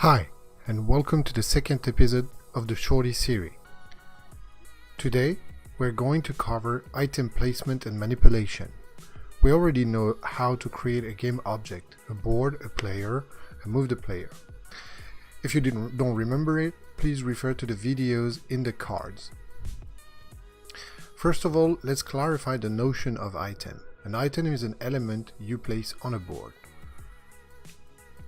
Hi, and welcome to the second episode of the Shorty series. Today, we're going to cover item placement and manipulation. We already know how to create a game object, a board, a player, and move the player. If you don't remember it, please refer to the videos in the cards. First of all, let's clarify the notion of item. An item is an element you place on a board.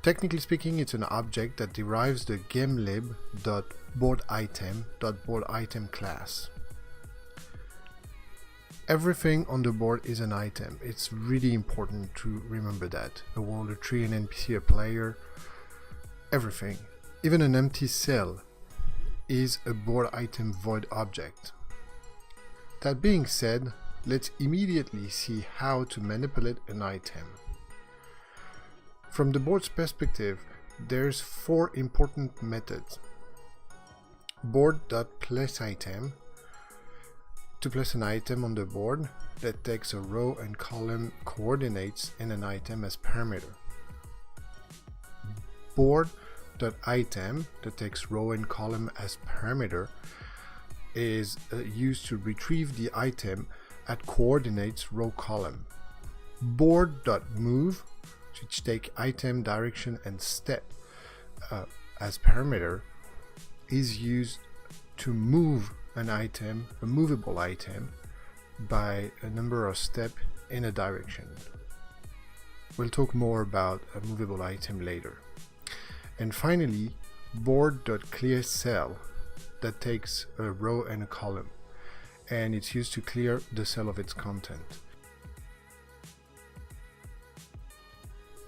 Technically speaking, it's an object that derives the gamelib.boarditem.boarditem class. Everything on the board is an item. It's really important to remember that. A world, a tree, an NPC, a player, everything. Even an empty cell is a board item void object. That being said, let's immediately see how to manipulate an item. From the board's perspective, there's four important methods. Board.placeItem, to place an item on the board that takes a row and column coordinates and an item as parameter. Board.item, that takes row and column as parameter, is used to retrieve the item at coordinates row column. Board.move, which take item, direction, and step as parameter, is used to move an item, a movable item, by a number of steps in a direction. We'll talk more about a movable item later. And finally, board.clearCell, that takes a row and a column, and it's used to clear the cell of its content.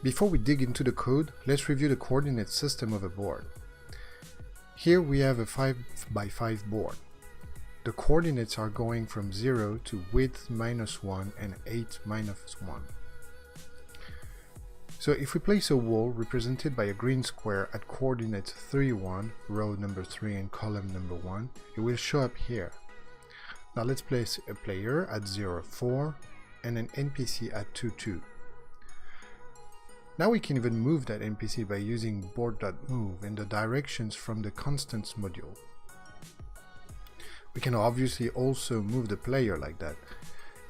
Before we dig into the code, let's review the coordinate system of a board. Here we have a 5x5 board. The coordinates are going from 0 to width -1 and 8 -1. So if we place a wall represented by a green square at coordinates 3, 1, row number 3 and column number 1, it will show up here. Now let's place a player at 0, 4 and an NPC at 2, 2. Now we can even move that NPC by using board.move in the directions from the constants module. We can obviously also move the player like that.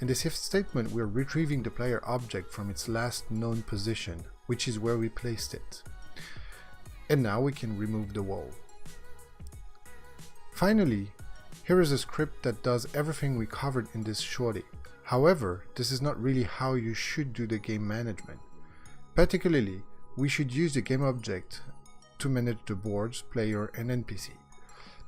In this if statement, we're retrieving the player object from its last known position, which is where we placed it. And now we can remove the wall. Finally, here is a script that does everything we covered in this shorty. However, this is not really how you should do the game management. Particularly, we should use the game object to manage the boards, player, and NPC.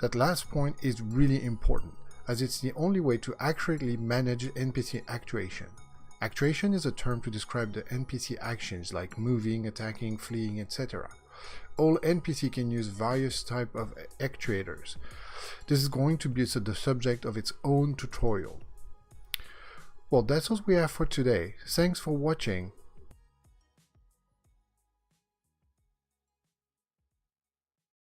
That last point is really important, as it's the only way to accurately manage NPC actuation. Actuation is a term to describe the NPC actions like moving, attacking, fleeing, etc. All NPC can use various types of actuators. This is going to be the subject of its own tutorial. Well, that's all we have for today. Thanks for watching.